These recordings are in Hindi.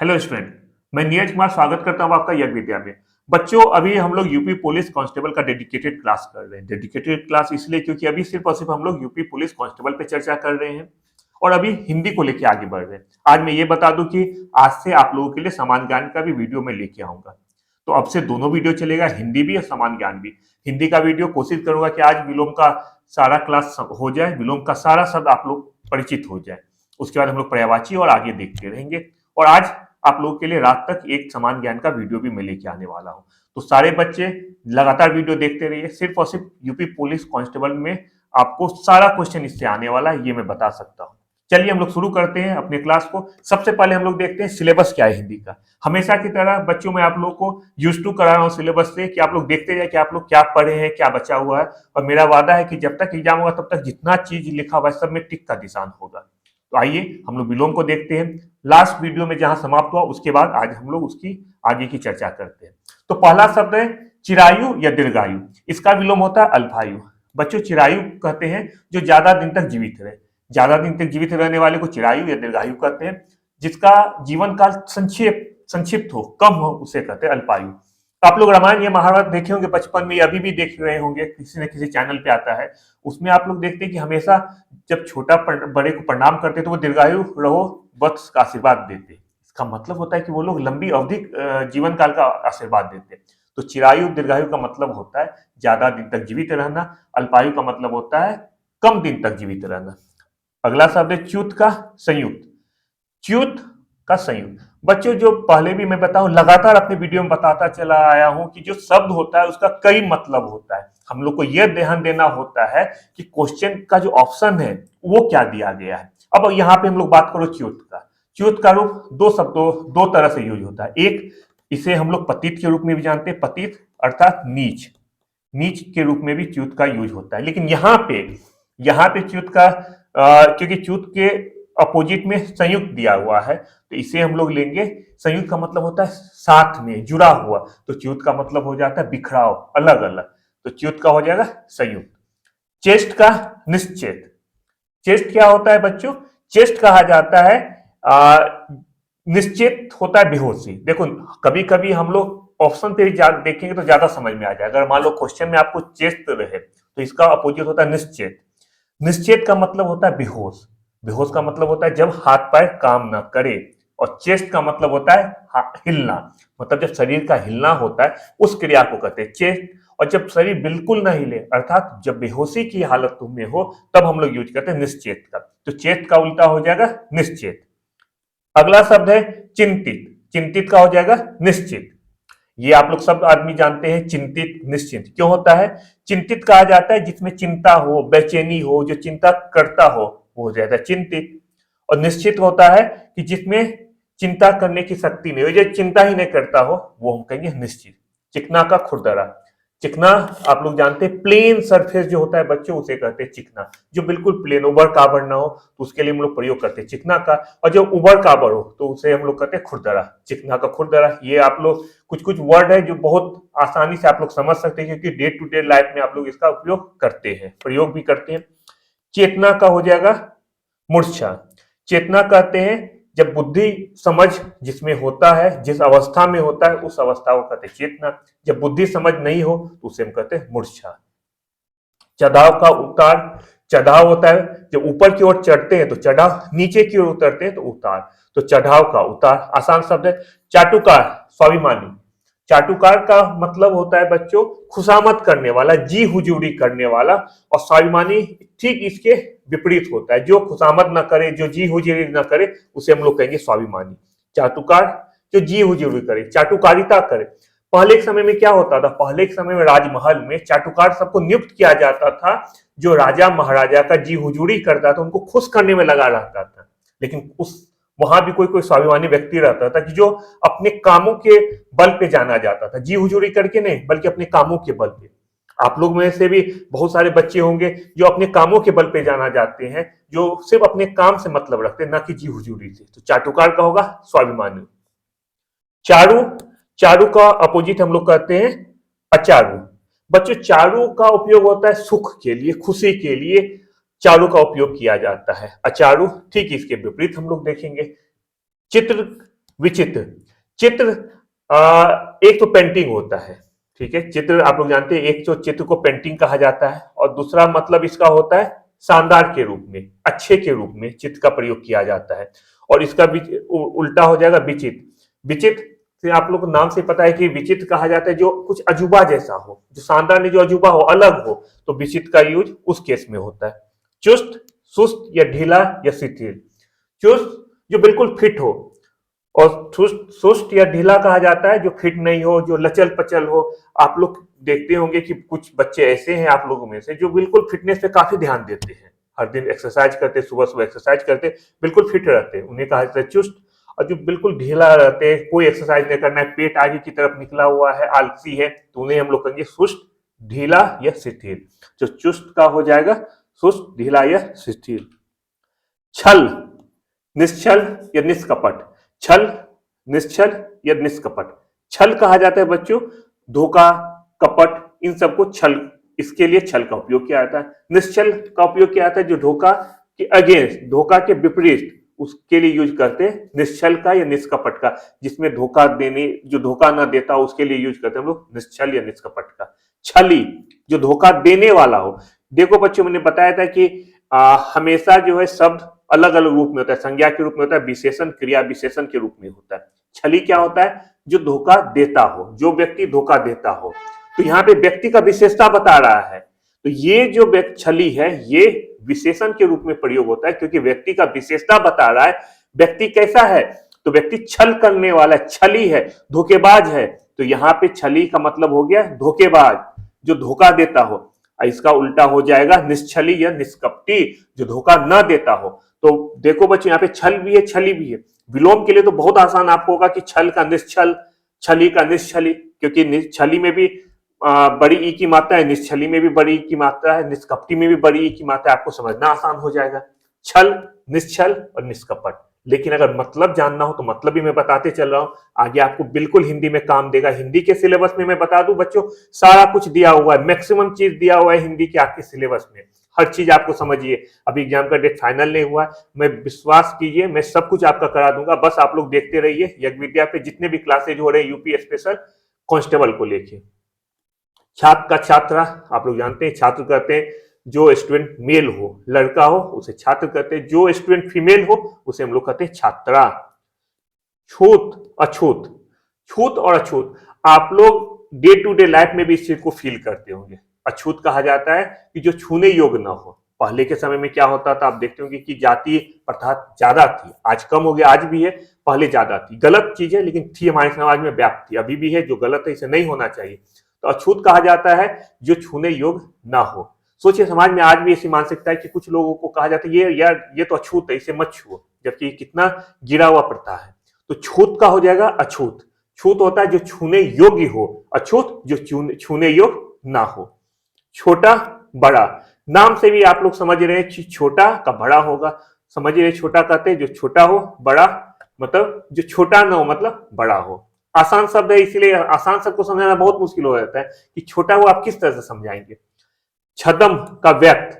हेलो स्टूडेंट, मैं नीरज कुमार स्वागत करता हूं आपका यज्ञ विद्या में। बच्चों, अभी हम लोग यूपी पुलिस कांस्टेबल का डेडिकेटेड क्लास कर रहे हैं। डेडिकेटेड क्लास इसलिए क्योंकि अभी सिर्फ और सिर्फ हम लोग यूपी पुलिस कांस्टेबल पे चर्चा कर रहे हैं और अभी हिंदी को लेके आगे बढ़ रहे हैं। आज मैं ये बता दूं कि आज से आप लोगों के लिए सामान्य ज्ञान का भी वीडियो मैं लेके आऊंगा। तो अब से दोनों वीडियो चलेगा, हिंदी भी और सामान्य ज्ञान भी। हिंदी का वीडियो कोशिश करूंगा कि आज विलोम का सारा क्लास हो जाए, विलोम का सारा शब्द आप लोग परिचित हो जाए। उसके बाद हम लोग पर्यायवाची और आगे देखते रहेंगे। और आज आप लोगों के लिए रात तक एक समान ज्ञान का वीडियो भी मैं लेके आने वाला हूं। तो सारे बच्चे लगातार वीडियो देखते रहिए। सिर्फ और सिर्फ यूपी पुलिस कांस्टेबल में आपको सारा क्वेश्चन इससे आने वाला है, ये मैं बता सकता हूं। चलिए हम लोग शुरू करते हैं अपने क्लास को। सबसे पहले हम लोग देखते हैं सिलेबस क्या है हिंदी का। हमेशा की तरह बच्चों में आप लोग को यूज टू करा रहा हूँ सिलेबस से कि आप लोग देखते जाए कि आप लोग क्या पढ़े हैं, क्या बचा हुआ है। और मेरा वादा है कि जब तक एग्जाम होगा तब तक जितना चीज लिखा हुआ है सब में टिक का निशान होगा। तो आइए हम लोग विलोम को देखते हैं। लास्ट वीडियो में जहां समाप्त हुआ उसके बाद आज हम लोग उसकी आगे की चर्चा करते हैं। तो पहला शब्द है चिरायु या दीर्घायु। इसका विलोम होता है अल्पायु। बच्चों, चिरायु कहते हैं जो ज्यादा दिन तक जीवित रहे। ज्यादा दिन तक जीवित रहने वाले को चिरायु या दीर्घायु कहते हैं। जिसका जीवन काल संक्षिप्त हो, कम हो, उसे कहते हैं अल्पायु। तो आप लोग रामायण या महाभारत देखे होंगे बचपन में, अभी भी देख रहे होंगे, किसी न किसी चैनल पे आता है। उसमें आप लोग देखते हैं कि हमेशा जब छोटा बड़े को प्रणाम करते तो वो दीर्घायु रहो वत्स का आशीर्वाद देते। इसका मतलब होता है कि वो लोग लंबी अवधि जीवन काल का आशीर्वाद देते। तो चिरायु दीर्घायु का मतलब होता है ज्यादा दिन तक जीवित रहना। अल्पायु का मतलब होता है कम दिन तक जीवित रहना। अगला शब्द है च्युत का संयुक्त। च्युत का संयुक्त। बच्चों, जो पहले भी मैं बताऊं, लगातार अपने वीडियो में बताता चला आया हूं कि जो शब्द होता है उसका कई मतलब होता है। हम लोग को यह ध्यान देना होता है कि क्वेश्चन का जो ऑप्शन है वो क्या दिया गया है। अब यहाँ पे हम लोग बात करो च्युत का। च्युत का रूप दो तरह से यूज होता है। एक, इसे हम लोग पतित के रूप में भी जानते हैं। पतित अर्थात नीच, नीच के रूप में भी च्युत का यूज होता है। लेकिन यहाँ पे च्युत का क्योंकि च्युत के अपोजिट में संयुक्त दिया हुआ है तो इसे हम लोग लेंगे। संयुक्त का मतलब होता है साथ में जुड़ा हुआ, तो च्युत का मतलब हो जाता है बिखराव, अलग अलग। तो च्युत का हो जाएगा संयुक्त। चेस्ट का निश्चेत। चेस्ट क्या होता है बच्चों? चेस्ट कहा जाता है निश्चित होता है बेहोशी। देखो, कभी कभी हम लोग ऑप्शन पे देखेंगे तो ज्यादा समझ में आ जाएगा। अगर मान लो क्वेश्चन में आपको चेस्ट रहे तो इसका अपोजिट होता है निश्चेत। निश्चेत का मतलब होता है बेहोश। बेहोश का मतलब होता है जब हाथ पैर काम ना करे। और चेस्ट का मतलब होता है हिलना, मतलब जब शरीर का हिलना होता है उस क्रिया को कहते हैं चेस्ट। और जब शरीर बिल्कुल ना हिले अर्थात जब बेहोशी की हालत में हो तब हम लोग यूज करते हैं निश्चेत का। तो चेत का उल्टा हो जाएगा निश्चेत। अगला शब्द है चिंतित। चिंतित का हो जाएगा निश्चित। ये आप लोग सब आदमी जानते हैं, चिंतित निश्चिंत क्यों होता है। चिंतित कहा जाता है जिसमें चिंता हो, बेचैनी हो, जो चिंता करता हो वो हो जाता है चिंतित। और निश्चित होता है कि जिसमें चिंता करने की शक्ति नहीं हो, जो चिंता ही नहीं करता हो, वो हम कहेंगे निश्चित। चिकना का खुरदरा। चिकना आप लोग जानते हैं प्लेन सरफेस जो होता है बच्चों, उसे कहते हैं चिकना। जो बिल्कुल प्लेन उबड़ खाबड़ ना हो तो उसके लिए हम लोग प्रयोग करते हैं चिकना का। और जो उबड़ खाबड़ हो तो उसे हम लोग कहते हैं खुरदरा। चिकना का खुरदरा। ये आप लोग कुछ कुछ वर्ड है जो बहुत आसानी से आप लोग समझ सकते हैं क्योंकि डे टू डे लाइफ में आप लोग इसका उपयोग करते हैं, प्रयोग भी करते हैं। चेतना का हो जाएगा मूर्छा। चेतना कहते हैं जब बुद्धि समझ जिसमें होता है, जिस अवस्था में होता है उस अवस्था को कहते हैं चेतना। जब बुद्धि समझ नहीं हो तो उसे हम कहते हैं मूर्छा। चढ़ाव का उतार। चढ़ाव होता है जब ऊपर की ओर चढ़ते हैं तो चढ़ाव, नीचे की ओर उतरते हैं तो उतार। तो चढ़ाव का उतार। आसान शब्द है। चाटुकार, स्वाभिमानी। चाटुकार का मतलब होता है बच्चों खुशामद करने वाला, जी हुजूरी करने वाला। और स्वाभिमानी ठीक इसके विपरीत होता है, जो खुशामद ना करे, जो जी हुजूरी ना करे उसे हम लोग कहेंगे स्वाभिमानी। चाटुकार जो जी हुजूरी करे, चाटुकारिता करे। पहले के समय में क्या होता था? पहले के समय में राजमहल में चाटुकार सबको नियुक्त किया जाता था जो राजा महाराजा का जी हुजूरी करता था, उनको खुश करने में लगा रहता था। लेकिन उस वहां भी कोई कोई स्वाभिमानी व्यक्ति रहता था कि जो अपने कामों के बल पे जाना जाता था, जी हुजूरी करके नहीं बल्कि अपने कामों के बल पे। आप लोग में से भी बहुत सारे बच्चे होंगे जो अपने कामों के बल पे जाना जाते हैं, जो सिर्फ अपने काम से मतलब रखते हैं, ना कि जी हुजूरी से। तो चाटुकार का होगा स्वाभिमानी। चारु। चारु का अपोजिट हम लोग कहते हैं अचारु। बच्चों, चारु का उपयोग होता है सुख के लिए, खुशी के लिए चारु का उपयोग किया जाता है। अचारु ठीक इसके विपरीत हम लोग देखेंगे। चित्र विचित्र, चित्र एक तो पेंटिंग होता है, ठीक है, चित्र आप लोग जानते हैं, एक तो चित्र को पेंटिंग कहा जाता है और दूसरा मतलब इसका होता है शानदार के रूप में, अच्छे के रूप में चित्र का प्रयोग किया जाता है। और इसका उल्टा हो जाएगा विचित्र। विचित्र से आप लोग को नाम से पता है कि विचित्र कहा जाता है जो कुछ अजूबा जैसा हो, जो शानदार नहीं, जो अजूबा हो, अलग हो, तो विचित्र का यूज उस केस में होता है। चुस्त, सुस्त या ढीला या शिथिल। चुस्त जो बिल्कुल फिट हो, और सुस्त या ढीला कहा जाता है जो फिट नहीं हो, जो लचल पचल हो। आप लोग देखते होंगे कि कुछ बच्चे ऐसे हैं आप लोगों में से जो बिल्कुल फिटनेस पे काफी ध्यान देते हैं, हर दिन एक्सरसाइज करते, सुबह सुबह एक्सरसाइज करते, बिल्कुल फिट रहते हैं, उन्हें कहा जाता है चुस्त। और जो बिल्कुल ढीला रहते हैं, कोई एक्सरसाइज नहीं करना है, पेट आगे की तरफ निकला हुआ है, आलसी है, तो उन्हें हम लोग कहेंगे सुस्त, ढीला या शिथिल। जो चुस्त का हो जाएगा सुस्त, ढीला या शिथिल। छल, निश्चल या निष्कपट। छल, निश्चल या निष्कपट। छल कहा जाता है बच्चों धोखा, कपट, इन सबको छल, इसके लिए छल का उपयोग किया जाता है। निश्चल का उपयोग किया जाता है जो धोखा के अगेंस्ट, धोखा के विपरीत, उसके लिए यूज करते हैं निश्चल का या निष्कपट का, जिसमें धोखा देने, जो धोखा ना देता उसके लिए यूज करते हैं हम लोग निश्चल या निष्कपट का। छली जो धोखा देने वाला हो। देखो बच्चों मैंने बताया था कि हमेशा जो है शब्द अलग अलग रूप में होता है, संज्ञा के रूप में होता है, विशेषण क्रिया विशेषण के रूप में होता है। छली क्या होता है जो धोखा देता हो, जो व्यक्ति धोखा देता हो। तो यहाँ पे व्यक्ति का विशेषता बता रहा है, तो ये जो छली है ये विशेषण के रूप में प्रयोग होता है, क्योंकि व्यक्ति का विशेषता बता रहा है। व्यक्ति कैसा है, तो व्यक्ति छल करने वाला है, छली है, धोखेबाज है। तो यहाँ पे छली का मतलब हो गया धोखेबाज, जो धोखा देता हो। इसका उल्टा हो जाएगा निश्छली या निष्कपटी, जो धोखा न देता हो। तो देखो बच्चों यहाँ पे छल भी है, छली भी है। विलोम के लिए तो बहुत आसान आपको होगा कि छल का निश्छल, छली का निश्छली, क्योंकि छली में भी बड़ी ई की मात्रा है, निश्छली में भी बड़ी ई की मात्रा है, निष्कपटी में भी बड़ी ई की मात्रा है, आपको समझना आसान हो जाएगा। छल, निश्छल और निष्कपट। लेकिन अगर मतलब जानना हो तो मतलब भी मैं बताते चल रहा हूं, आगे आपको बिल्कुल हिंदी में काम देगा। हिंदी के सिलेबस में मैं बता दूं बच्चों, सारा कुछ दिया हुआ है, मैक्सिमम चीज दिया हुआ है हिंदी के आपके सिलेबस में, हर चीज आपको समझिए। अभी एग्जाम का डेट फाइनल नहीं हुआ है, मैं विश्वास कीजिए मैं सब कुछ आपका करा दूंगा, बस आप लोग देखते रहिए यज्ञ विद्या पे जितने भी क्लासेज हो रहे हैं यूपी स्पेशल कांस्टेबल को लेके। छात्र का छात्रा आप लोग जानते हैं, छात्र कहते हैं जो स्टूडेंट मेल हो, लड़का हो उसे छात्र कहते हैं, जो स्टूडेंट फीमेल हो उसे हम लोग कहते हैं छात्रा। छूत, अछूत। छूत और अछूत आप लोग डे टू डे लाइफ में भी इस चीज को फील करते होंगे। अछूत कहा जाता है कि जो छूने योग्य ना हो। पहले के समय में क्या होता था, आप देखते होंगे कि जाति प्रथा ज्यादा थी, आज कम हो गया, आज भी है, पहले ज्यादा थी। गलत चीज है लेकिन थी, हमारे समाज में व्याप्त थी, अभी भी है, जो गलत है इसे नहीं होना चाहिए। तो अछूत कहा जाता है जो छूने योग्य ना हो। सोचिए समाज में आज भी ऐसी मानसिकता है कि कुछ लोगों को कहा जाता है ये यार ये तो अछूत है, इसे मत छुओ, जबकि कितना गिरा हुआ प्रथा है। तो छूत का हो जाएगा अछूत। छूत होता है जो छूने योग्य हो, अछूत जो छूने योग्य ना हो। छोटा, बड़ा, नाम से भी आप लोग समझ रहे हैं कि छोटा का बड़ा होगा, समझ रहे, छोटा कहते हैं जो छोटा हो, बड़ा मतलब जो छोटा ना हो मतलब बड़ा हो। आसान शब्द है इसीलिए आसान शब्द को समझाना बहुत मुश्किल हो जाता है कि छोटा हो आप किस तरह से समझाएंगे। छद्म का व्यक्त,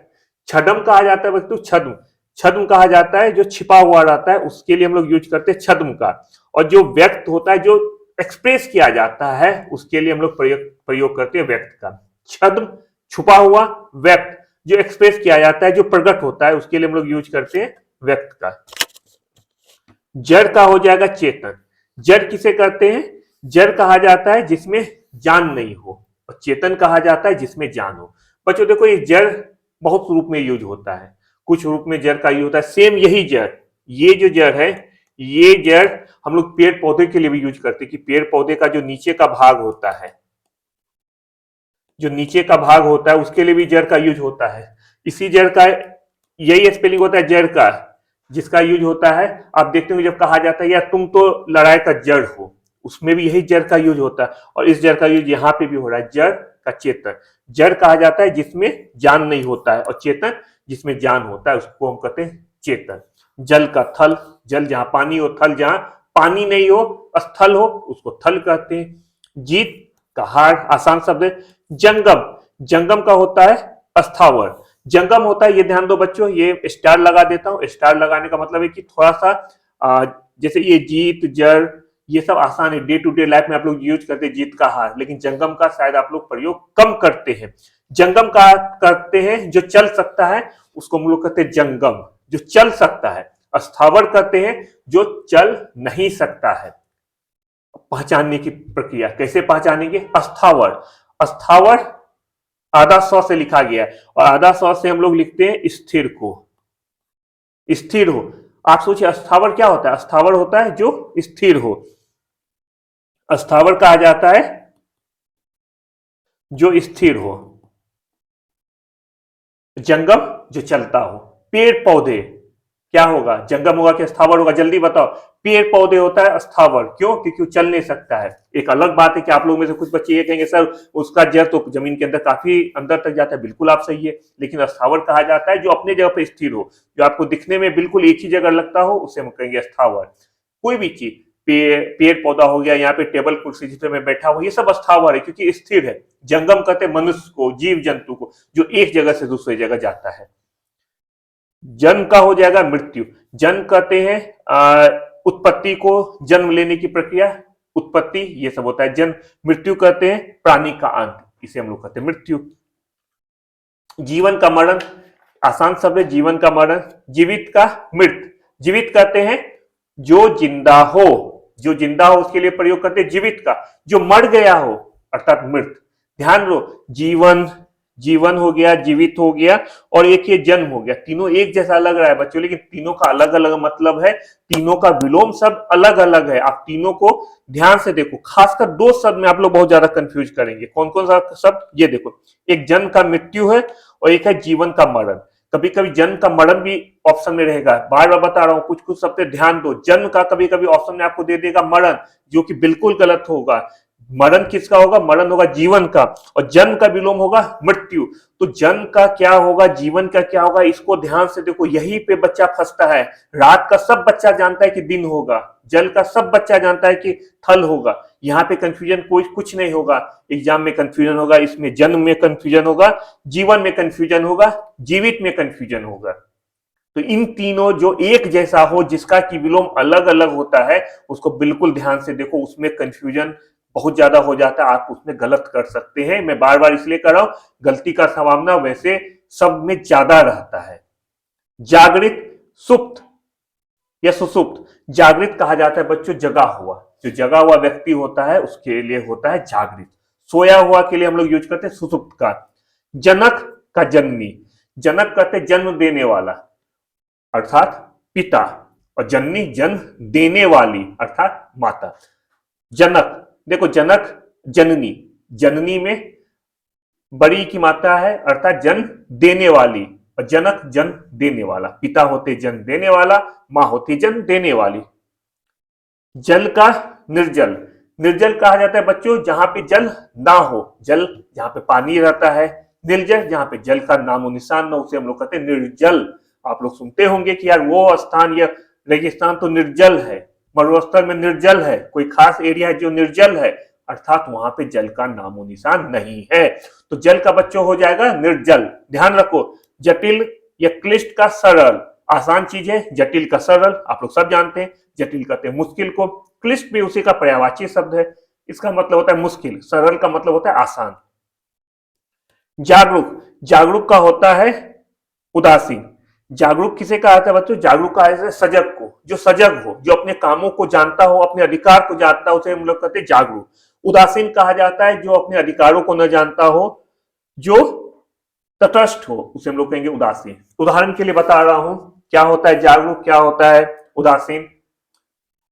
छद्म कहा जाता है वस्तु, छद्म, छद्म कहा जाता है जो छिपा हुआ रहता है, उसके लिए हम लोग यूज करते हैं छद्म का। और जो व्यक्त होता है जो एक्सप्रेस किया जाता है उसके लिए हम लोग प्रयोग करते हैं व्यक्त का। छद्म छुपा हुआ, व्यक्त जो एक्सप्रेस किया जाता है, जो प्रकट होता है, उसके लिए हम लोग यूज करते हैं व्यक्त का। जड़ का हो जाएगा चेतन। जड़ किसे कहते हैं, जड़ कहा जाता है जिसमें जान नहीं हो, और चेतन कहा जाता है जिसमें जान हो। बच्चों देखो ये जड़ बहुत रूप में यूज होता है, कुछ रूप में जड़ का यूज होता है। सेम यही जड़, ये जो जड़ है, ये जड़ हम लोग पेड़ पौधे के लिए भी यूज करते हैं कि पेड़ पौधे का जो नीचे का भाग होता है, जो नीचे का भाग होता है उसके लिए भी जड़ का यूज होता है। इसी जड़ का यही स्पेलिंग होता है जड़ का, जिसका यूज होता है। आप देखते हो जब कहा जाता है यार तुम तो लड़ाई का जड़ हो, उसमें भी यही जड़ का यूज होता है, और इस जड़ का यूज यहाँ पे भी हो रहा है। जड़ का चेतन, जड़ कहा जाता है जिसमें जान नहीं होता है, और चेतन जिसमें जान होता है उसको हम कहते हैं चेतन। जल का थल, जल जहां पानी हो, थल जहां पानी नहीं हो, स्थल हो, उसको थल कहते हैं। जीत का हार, आसान शब्द है। जंगम, जंगम का होता है अस्थावर। जंगम होता है, ये ध्यान दो बच्चों, ये स्टार लगा देता हूं, स्टार लगाने का मतलब है कि थोड़ा सा जैसे ये जीत, जर, ये सब आसान है, डे टू डे लाइफ में आप लोग यूज करते हैं जीत का हार, लेकिन जंगम का शायद आप लोग प्रयोग कम करते हैं। जंगम का करते हैं जो चल सकता है, उसको हम लोग कहते हैं जंगम, जो चल सकता है। स्थावर करते हैं जो चल नहीं सकता है। पहचानने की प्रक्रिया कैसे पहचानेंगे? स्थावर, स्थावर आधा सौ से लिखा गया है, और आधा सौ से हम लोग लिखते हैं स्थिर को, स्थिर हो। आप सोचिए स्थावर क्या होता है? स्थावर होता है जो स्थिर हो, स्थावर कहा जाता है जो स्थिर हो। जंगम जो चलता हो। पेड़ पौधे क्या होगा? जंगम होगा कि स्थावर होगा? जल्दी बताओ। पेड़ पौधे होता है स्थावर, क्यों? क्योंकि वो चल नहीं सकता है। एक अलग बात है कि आप लोगों में से कुछ बच्चे ये कहेंगे सर उसका जड़ तो जमीन के अंदर काफी अंदर तक जाता है, बिल्कुल आप सही है, लेकिन स्थावर कहा जाता है जो अपने जगह पर स्थिर हो, जो आपको दिखने में बिल्कुल एक ही जगह लगता हो, उसे हम कहेंगे स्थावर। कोई भी चीज, पेड़ पौधा हो गया, यहाँ पे टेबल कुर्सी जिसपे मैं बैठा हूँ, ये सब स्थावर है क्योंकि स्थिर है। जंगम कहते हैं मनुष्य को, जीव जंतु को, जो एक जगह से दूसरी जगह जाता है। जन्म का हो जाएगा मृत्यु। जन्म कहते हैं उत्पत्ति को, जन्म लेने की प्रक्रिया, उत्पत्ति, ये सब होता है जन्म। मृत्यु कहते हैं प्राणी का अंत, इसे हम लोग कहते हैं मृत्यु। जीवन का मरण, आसान शब्द है जीवन का मरण। जीवित का मृत, जीवित कहते हैं जो जिंदा हो, जो जिंदा हो उसके लिए प्रयोग करते हैं जीवित का। जो मर गया हो अर्थात मृत। ध्यान दो, जीवन, जीवन हो गया, जीवित हो गया, और एक ये जन्म हो गया। तीनों एक जैसा लग रहा है बच्चों, लेकिन तीनों का अलग अलग मतलब है, तीनों का विलोम शब्द अलग अलग है। आप तीनों को ध्यान से देखो, खासकर दो शब्द में आप लोग बहुत ज्यादा कंफ्यूज करेंगे। कौन कौन सा शब्द? ये देखो, एक जन्म का मृत्यु है और एक है जीवन का मरण। कभी कभी जन्म का मरण भी ऑप्शन में रहेगा, बार बार बता रहा हूं, कुछ कुछ शब्द पे ध्यान दो। जन्म का कभी कभी ऑप्शन में आपको दे देगा मरण, जो कि बिल्कुल गलत होगा। मरण किसका होगा? मरण होगा जीवन का, और जन्म का विलोम होगा मृत्यु। तो जन्म का क्या होगा, जीवन का क्या होगा, इसको ध्यान से देखो, यहीं पे बच्चा फंसता है। रात का सब बच्चा जानता है कि दिन होगा, जल का सब बच्चा जानता है कि थल होगा। यहाँ पे कंफ्यूजन कोई कुछ नहीं होगा। एग्जाम में कंफ्यूजन होगा, इसमें जन्म में कंफ्यूजन होगा, जीवन में कंफ्यूजन होगा, जीवित में कंफ्यूजन होगा। तो इन तीनों जो एक जैसा हो, जिसका की विलोम अलग अलग होता है, उसको बिल्कुल ध्यान से देखो, उसमें कंफ्यूजन बहुत ज्यादा हो जाता है, आप उसमें गलत कर सकते हैं। मैं बार बार इसलिए कर रहा हूं, गलती का संभावना वैसे सब में ज्यादा रहता है। जागृत, सुप्त या सुसुप्त। जागृत कहा जाता है बच्चों जगा हुआ, जो जगा हुआ व्यक्ति होता है उसके लिए होता है जागृत। सोया हुआ के लिए हम लोग यूज करते हैं सुसुप्त का। जनक का जननी, जनक कहते जन्म देने वाला अर्थात पिता, और जननी जन्म देने वाली अर्थात माता। जनक, देखो जनक जननी, जननी में बड़ी की मात्रा है अर्थात जन्म देने वाली, और जनक जन्म देने वाला। पिता होते जन्म देने वाला, मां होती जन्म देने वाली। जल का निर्जल, निर्जल कहा जाता है बच्चों जहां पे जल ना हो, जल जहां पे पानी रहता है। निर्जल जहां पे जल का नामो निशान ना, उसे हम लोग कहते हैं निर्जल। आप लोग सुनते होंगे कि यार वो स्थान या रेगिस्तान तो निर्जल है, मरुस्थल में निर्जल है, कोई खास एरिया है जो निर्जल है, अर्थात वहां पे जल का नामो निशान नहीं है। तो जल का बच्चों हो जाएगा निर्जल। ध्यान रखो, जटिल या क्लिष्ट का सरल, आसान चीज है, जटिल का सरल आप लोग सब जानते हैं। जटिल कहते हैं मुश्किल को, क्लिष्ट भी उसी का पर्यायवाची शब्द है, इसका मतलब होता है मुश्किल, सरल का मतलब होता है आसान। जागरूक, जागरूक का होता है उदासीन। जागरूक किसे कहा जाता है बच्चों? जागरूक कहा जाता है सजग को, जो सजग हो, जो अपने कामों को जानता हो, अपने अधिकार को जानता हो, उसे हम लोग कहते हैं जागरूक। उदासीन कहा जाता है जो अपने अधिकारों को न जानता हो, जो तटस्थ हो, उसे हम लोग कहेंगे उदासीन। उदाहरण के लिए बता रहा हूं क्या होता है जागरूक, क्या होता है उदासीन।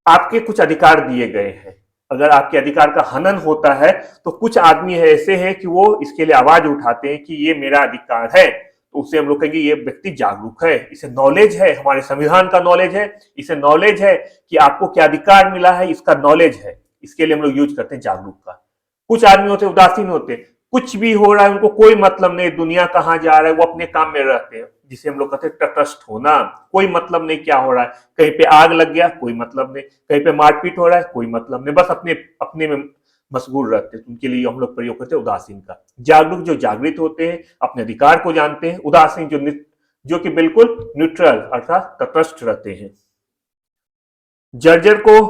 आपके कुछ अधिकार दिए गए हैं, अगर आपके अधिकार का हनन होता है तो कुछ आदमी है ऐसे हैं कि वो इसके लिए आवाज उठाते हैं कि ये मेरा अधिकार है, तो उसे हम लोग कहेंगे ये व्यक्ति जागरूक है, इसे नॉलेज है, हमारे संविधान का नॉलेज है, इसे नॉलेज है कि आपको क्या अधिकार मिला है, इसका नॉलेज है, इसके लिए हम लोग यूज करते हैं जागरूक का। कुछ आदमी होते उदासीन होते, कुछ भी हो रहा है उनको कोई मतलब नहीं, दुनिया कहाँ जा रहा है वो अपने काम में रहते हैं, जिसे हम लोग कहते हैं तटस्थ होना। कोई मतलब नहीं क्या हो रहा है, कहीं पे आग लग गया कोई मतलब नहीं, कहीं पे मारपीट हो रहा है कोई मतलब नहीं, बस अपने अपने में मशगूल रहते हैं। उनके लिए हम लोग प्रयोग करते हैं उदासीन का। जागरूक जो जागृत होते हैं, अपने अधिकार को जानते हैं। उदासीन जो कि बिल्कुल न्यूट्रल अर्थात तटस्थ रहते हैं। जर्जर को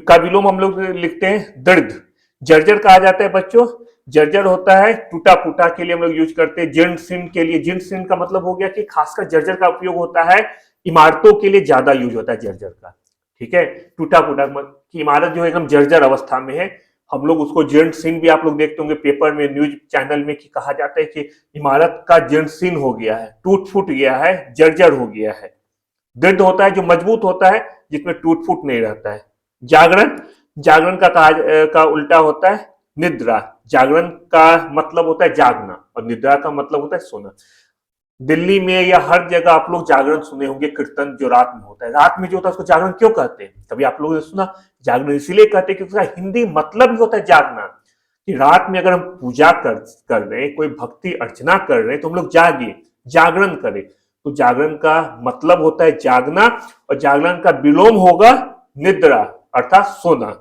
का विलोम हम लोग लिखते हैं दर्द। जर्जर कहा जाता है बच्चों, जर्जर होता है टूटा फूटा के लिए हम लोग यूज करते हैं। जीर्ण शीर्ण के लिए, जीर्ण शीर्ण का मतलब हो गया कि खासकर जर्जर का उपयोग होता है इमारतों के लिए, ज्यादा यूज होता है जर्जर का। ठीक है, टूटा फूटा की इमारत जो है एकदम जर्जर अवस्था में है, हम लोग उसको जीर्ण शीर्ण भी आप लोग देखते होंगे पेपर में, न्यूज चैनल में, कि कहा जाता है कि इमारत का जीर्ण शीर्ण हो गया है, टूट फूट गया है, जर्जर हो गया है। दृढ़ होता है जो मजबूत होता है, जिसमें टूट फूट नहीं रहता है। जागरण, जागरण का उल्टा होता है निद्रा। जागरण का मतलब होता है जागना और निद्रा का मतलब होता है सोना। दिल्ली में या हर जगह आप लोग जागरण सुने होंगे, कीर्तन जो रात में होता है। रात में जो होता है उसको जागरण क्यों कहते हैं, कभी आप लोगों ने सुना? जागरण इसीलिए कहते हैं क्योंकि उसका हिंदी मतलब ही होता है जागना, कि रात में अगर हम पूजा कर रहे हैं, कोई भक्ति अर्चना कर रहे हैं, तो हम लोग जागे, जागरण करें। तो जागरण का मतलब होता है जागना, और जागरण का विलोम होगा निद्रा अर्थात सोना।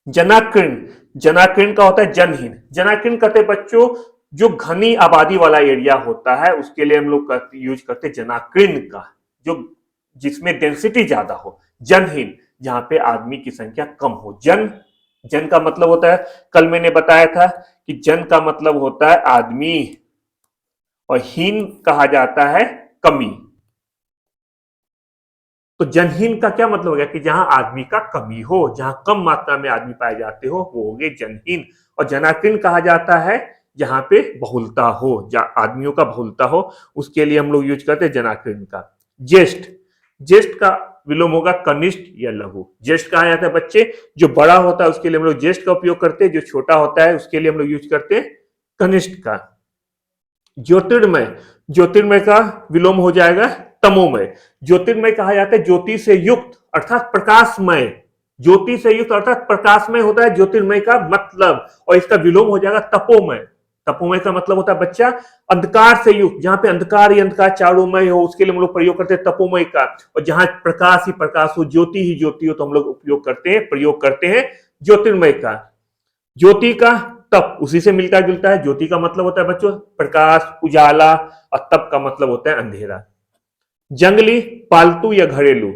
जनाकीर्ण, जनाकीर्ण का होता है जनहीन। जनाकीर्ण कहते हैं बच्चों जो घनी आबादी वाला एरिया होता है, उसके लिए हम लोग यूज करते हैं जनाकीर्ण का, जो जिसमें डेंसिटी ज्यादा हो। जनहीन, जहां पे आदमी की संख्या कम हो। जन, जन का मतलब होता है, कल मैंने बताया था कि जन का मतलब होता है आदमी, और हीन कहा जाता है कमी। तो जनहीन का क्या मतलब हो गया कि जहां आदमी का कमी हो, जहां कम मात्रा में आदमी पाए जाते हो, वो हो गए जनहीन। और जनाकीर्ण कहा जाता है जहां पे बहुलता हो, जहां आदमियों का बहुलता हो, उसके लिए हम लोग यूज करते हैं जनाकीर्ण का। ज्येष्ठ, ज्येष्ठ का विलोम होगा कनिष्ठ या लघु। ज्येष्ठ कहा जाता है बच्चे जो बड़ा होता है उसके लिए हम लोग ज्येष्ठ का उपयोग करते हैं, जो छोटा होता है उसके लिए हम लोग यूज करते हैं कनिष्ठ का। ज्योतिर्मय, ज्योतिर्मय का विलोम हो जाएगा तमोमय। ज्योतिर्मय कहा जाता है ज्योति से युक्त अर्थात प्रकाशमय। ज्योति से युक्त अर्थात प्रकाशमय होता है ज्योतिर्मय का मतलब, और इसका विलोम हो जाएगा तपोमय। तपोमय का मतलब होता है बच्चा अंधकार से युक्त, जहां पे अंधकार ही अंधकार चारोमय हो, उसके लिए हम लोग प्रयोग करते हैं तपोमय का। और जहां प्रकाश ही प्रकाश हो, ज्योति ही ज्योति हो, तो हम लोग उपयोग करते हैं, प्रयोग करते हैं ज्योतिर्मय का। ज्योति का तप उसी से मिलता जुलता है। ज्योति का मतलब होता है बच्चों प्रकाश, उजाला, और तप का मतलब होता है अंधेरा। जंगली, पालतू या घरेलू।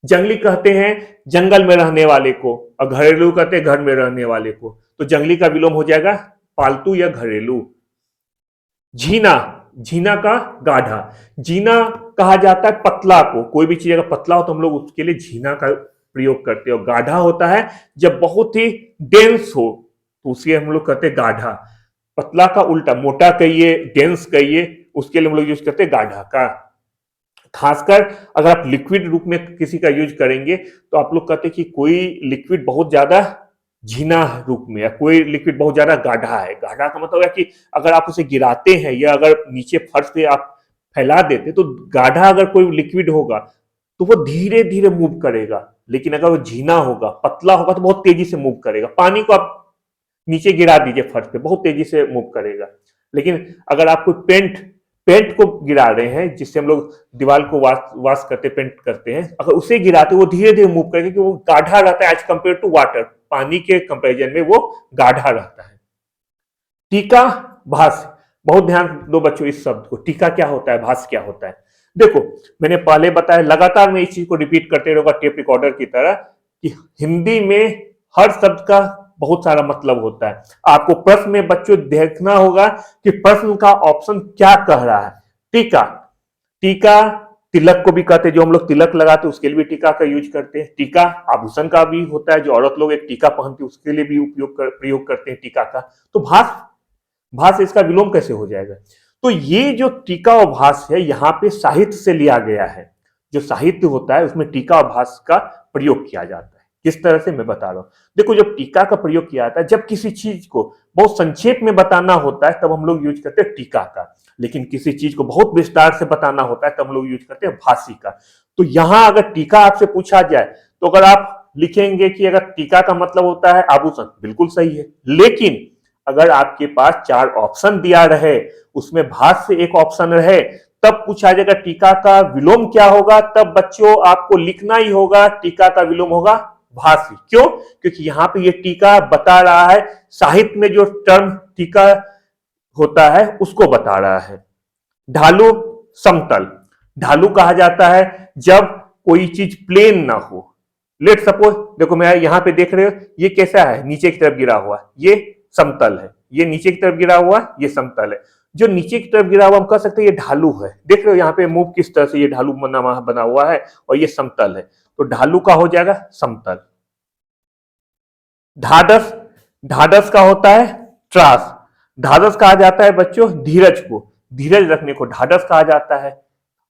जंगली कहते हैं जंगल में रहने वाले को, और घरेलू कहते हैं घर में रहने वाले को। तो जंगली का विलोम हो जाएगा पालतू या घरेलू। झीना, झीना का गाढ़ा। झीना कहा जाता है पतला को, कोई भी चीज अगर पतला हो तो हम लोग उसके लिए झीना का प्रयोग करते हैं। और गाढ़ा होता है जब बहुत ही डेंस हो, तो उसे हम लोग कहते हैं गाढ़ा। पतला का उल्टा मोटा कहिए, डेंस कहिए, उसके लिए हम लोग यूज करते हैं गाढ़ा का। खासकर अगर आप लिक्विड रूप में किसी का यूज करेंगे तो आप लोग कहते हैं कि कोई लिक्विड बहुत ज्यादा झीना रूप में, या कोई लिक्विड बहुत ज्यादा गाढ़ा है। गाढ़ा का मतलब है कि अगर आप उसे गिराते हैं या अगर नीचे फर्श पे आप फैला देते, तो गाढ़ा अगर कोई लिक्विड होगा तो वो धीरे धीरे मूव करेगा, लेकिन अगर वो झीना होगा, पतला होगा, तो बहुत तेजी से मूव करेगा। पानी को आप नीचे गिरा दीजिए फर्श पे, बहुत तेजी से मूव करेगा। लेकिन अगर आप कोई पेंट पेंट को गिरा रहे हैं, जिससे हम लोग दीवार को वाश करते, पेंट करते हैं, अगर उसे गिराते वो धीरे धीरे मूव करेगा, क्योंकि वो गाढ़ा रहता है एज कंपेयर टू वाटर। पानी के कंपेरिजन में वो गाढ़ा रहता है। टीका, भाष्य, बहुत ध्यान दो बच्चों इस शब्द को। टीका क्या होता है, भाष्य क्या होता है? देखो मैंने पहले बताया, लगातार मैं इस चीज को रिपीट करते रहूंगा टेप रिकॉर्डर की तरह, कि हिंदी में हर शब्द का बहुत सारा मतलब होता है। आपको प्रश्न में बच्चों देखना होगा कि प्रश्न का ऑप्शन क्या कह रहा है। टीका, टीका तिलक को भी कहते हैं, जो हम लोग तिलक लगाते हैं उसके लिए भी टीका का यूज करते हैं। टीका आभूषण का भी होता है, जो औरत लोग एक टीका पहनती है उसके लिए भी प्रयोग करते हैं टीका का। तो भाष्य, भाष्य इसका विलोम कैसे हो जाएगा? तो ये जो टीका और भाष्य है, यहाँ पे साहित्य से लिया गया है। जो साहित्य होता है उसमें टीका और भाष्य का प्रयोग किया जाता है। किस तरह से मैं बता रहा हूं, देखो जब टीका का प्रयोग किया जाता है, जब किसी चीज को बहुत संक्षेप में बताना होता है तब हम लोग यूज करते हैं टीका का, लेकिन किसी चीज को बहुत विस्तार से बताना होता है तब हम लोग यूज करते हैं भाष्य का। तो यहां अगर टीका आपसे पूछा जाए, तो अगर आप लिखेंगे कि अगर टीका का मतलब होता है आभूषण, बिल्कुल सही है। लेकिन अगर आपके पास 4 ऑप्शन दिया रहे, उसमें भाष्य एक ऑप्शन रहे, तब पूछा जाएगा टीका का विलोम क्या होगा, तब बच्चों आपको लिखना ही होगा टीका का विलोम होगा भाष्य। क्यों? क्योंकि यहां पे ये टीका बता रहा है, साहित्य में जो टर्म टीका होता है उसको बता रहा है। ढालू, समतल। ढालू कहा जाता है जब कोई चीज प्लेन ना हो। लेट सपोज देखो, मैं यहाँ पे देख रहे हो ये कैसा है, नीचे की तरफ गिरा हुआ, ये समतल है, ये नीचे की तरफ गिरा हुआ, ये समतल है। जो नीचे की तरफ गिरा हुआ हम कह सकते हैं ये ढालू है। देख रहे हो यहाँ पे मूव किस तरह से ये ढालू बना हुआ है, और ये समतल है, तो ढालू का हो जाएगा समतल। ढाढ़स, ढाढ़स का होता है त्रास। ढाढ़स कहा जाता है बच्चों धीरज को, धीरज रखने को ढाढ़स कहा जाता है।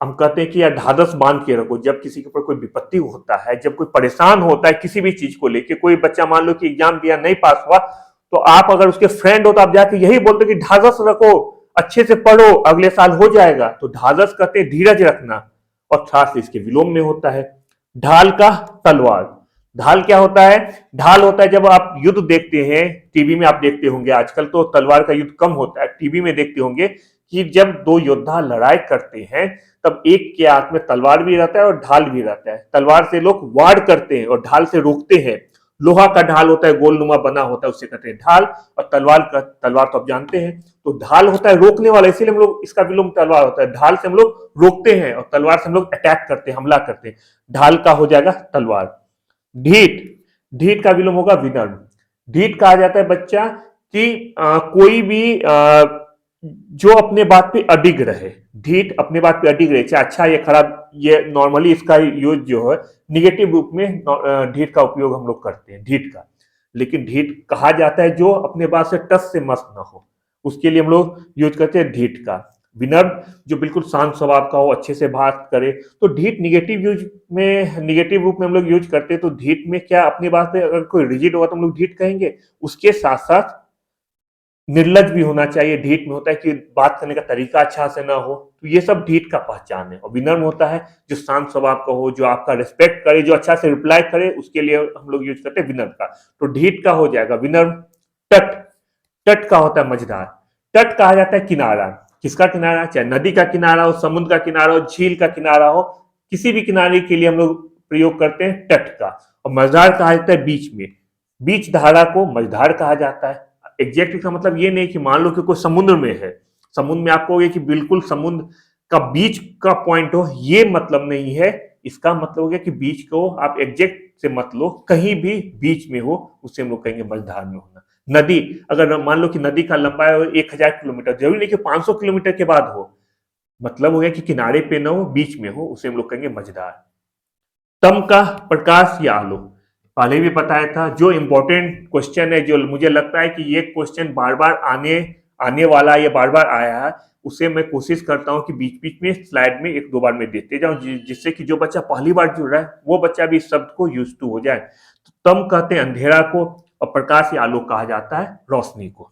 हम कहते हैं कि यार ढाढ़स बांध के रखो, जब किसी के ऊपर कोई विपत्ति होता है, जब कोई परेशान होता है किसी भी चीज को लेके, कोई बच्चा मान लो कि एग्जाम दिया नहीं पास हुआ, तो आप अगर उसके फ्रेंड हो तो आप जाके यही बोलते कि ढाढ़स रखो, अच्छे से पढ़ो, अगले साल हो जाएगा। तो ढाढ़स कहते हैं धीरज रखना, और त्रास इसके विलोम में होता है। ढाल का तलवार, ढाल क्या होता है? ढाल होता है जब आप युद्ध देखते हैं, टीवी में आप देखते होंगे, आजकल तो तलवार का युद्ध कम होता है, टीवी में देखते होंगे कि जब दो योद्धा लड़ाई करते हैं तब एक के हाथ में तलवार भी रहता है और ढाल भी रहता है। तलवार से लोग वार करते हैं और ढाल से रोकते हैं। लोहा का ढाल होता है, गोलनुमा बना होता है, उससे कहते हैं ढाल। और तलवार तो आप जानते हैं, तो ढाल होता है रोकने वाला, इसीलिए हम लोग इसका विलोम तलवार होता है। ढाल से हम लोग रोकते हैं और तलवार से हम लोग अटैक करते हैं, हमला करते हैं। ढाल का हो जाएगा तलवार। ढीठ, ढीठ का विलोम होगा विनम्र। ढीठ कहा जाता है बच्चा कि कोई भी जो अपने बात पे अडिग रहे, ढीठ अपने बात पे अडिग रहे, चाहे अच्छा या खराब, ये नॉर्मली इसका यूज जो है निगेटिव रूप में ढीठ का उपयोग हम लोग करते हैं, ढीठ का। लेकिन ढीठ कहा जाता है जो अपने बात से टस से मस ना हो, उसके लिए हम लोग यूज करते हैं ढीठ का। विनम्र जो बिल्कुल शांत स्वभाव का हो, अच्छे से बात करे, तो ढीठ निगेटिव यूज में, निगेटिव रूप में हम लोग यूज करते हैं। तो ढीठ में क्या, अपनी बात पे अगर कोई रिजिड होगा तो हम लोग ढीठ कहेंगे। उसके साथ साथ निर्लज भी होना चाहिए। ढीठ में होता है कि बात करने का तरीका अच्छा से ना हो, तो ये सब ढीठ का पहचान है। और विनम्र होता है जो शांत स्वभाव का हो, जो आपका रिस्पेक्ट करे, जो अच्छा से रिप्लाई करे, उसके लिए हम लोग यूज करते हैं विनम्र का। तो ढीठ का हो जाएगा विनम्र। टट, तट का होता है मझधार। तट कहा जाता है किनारा। किसका किनारा? चाहे नदी का किनारा हो, समुद्र का किनारा हो, झील का किनारा हो, किसी भी किनारे के लिए हम लोग प्रयोग करते हैं तट का। और मझधार कहा जाता है बीच में, बीच धारा को मझधार कहा जाता है। एग्जैक्ट का मतलब ये नहीं कि मान लो कि कोई समुद्र में है, समुद्र में आपको ये कि बिल्कुल समुद्र का बीच का पॉइंट हो, ये मतलब नहीं है। इसका मतलब हो गया कि बीच को आप एग्जैक्ट से मत लो, कहीं भी बीच में हो, उससे हम लोग कहेंगे मझधार में होना। नदी, अगर मान लो कि नदी का लंबाई 1000 किलोमीटर, जरूरी नहीं कि 500 किलोमीटर के बाद हो, मतलब हो गया कि किनारे पे ना हो, बीच में हो, उसे हम लोग कहेंगे मझधार। तम का प्रकाश या आलो, पहले भी बताया था। जो इंपॉर्टेंट क्वेश्चन है, जो मुझे लगता है कि ये क्वेश्चन बार बार आने वाला, ये बार बार आया है, उसे मैं कोशिश करता हूँ कि बीच बीच में स्लाइड में एक दो बार में देते जाऊं, जिससे कि जो बच्चा पहली बार जुड़ रहा है वो बच्चा भी इस शब्द को यूज टू हो जाए। तो तम कहते हैं अंधेरा को, और प्रकाश या आलोक कहा जाता है रोशनी को।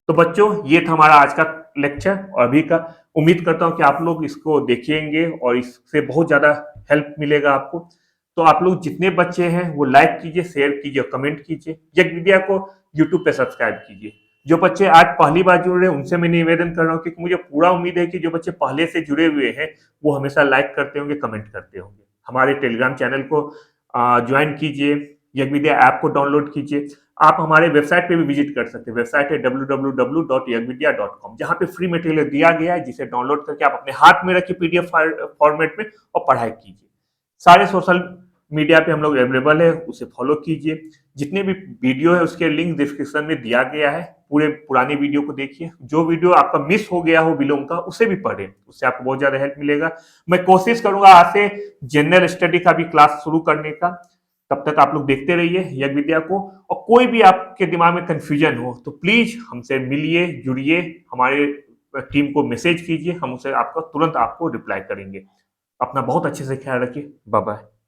तो बच्चों ये था हमारा आज का लेक्चर और अभी का। उम्मीद करता हूं कि आप लोग इसको देखेंगे और इससे बहुत ज्यादा हेल्प मिलेगा आपको। तो आप लोग जितने बच्चे हैं वो लाइक कीजिए, शेयर कीजिए, कमेंट कीजिए। यज्ञ विद्या को यूट्यूब पे सब्सक्राइब कीजिए। जो बच्चे आज पहली बार जुड़ रहे हैं उनसे मैं निवेदन कर रहा हूँ, क्योंकि मुझे पूरा उम्मीद है कि जो बच्चे पहले से जुड़े हुए हैं वो हमेशा लाइक करते होंगे, कमेंट करते होंगे। हमारे टेलीग्राम चैनल को ज्वाइन कीजिए, यज्ञ विद्या ऐप को डाउनलोड कीजिए। आप हमारे वेबसाइट पे भी विजिट कर सकते हैं। वेबसाइट है www.yagvidya.com, जहां पे फ्री मटेरियल दिया गया है, जिसे डाउनलोड करके आप अपने हाथ में रखिए पीडीएफ फॉर्मेट में और पढ़ाई कीजिए। सारे सोशल मीडिया पे हम लोग अवेलेबल है, उसे फॉलो कीजिए। जितने भी वीडियो है उसके लिंक डिस्क्रिप्शन में दिया गया है, पूरे पुराने वीडियो को देखिए। जो वीडियो आपका मिस हो गया हो विलोम का, उसे भी पढ़ें, उससे आपको बहुत ज्यादा हेल्प मिलेगा। मैं कोशिश करूंगा आज से जनरल स्टडी का भी क्लास शुरू करने का। तब तक आप लोग देखते रहिए यज्ञ विद्या को। और कोई भी आपके दिमाग में कंफ्यूजन हो तो प्लीज हमसे मिलिए, जुड़िए, हमारे टीम को मैसेज कीजिए, हम उसे आपका तुरंत आपको रिप्लाई करेंगे। अपना बहुत अच्छे से ख्याल रखिए। Bye bye.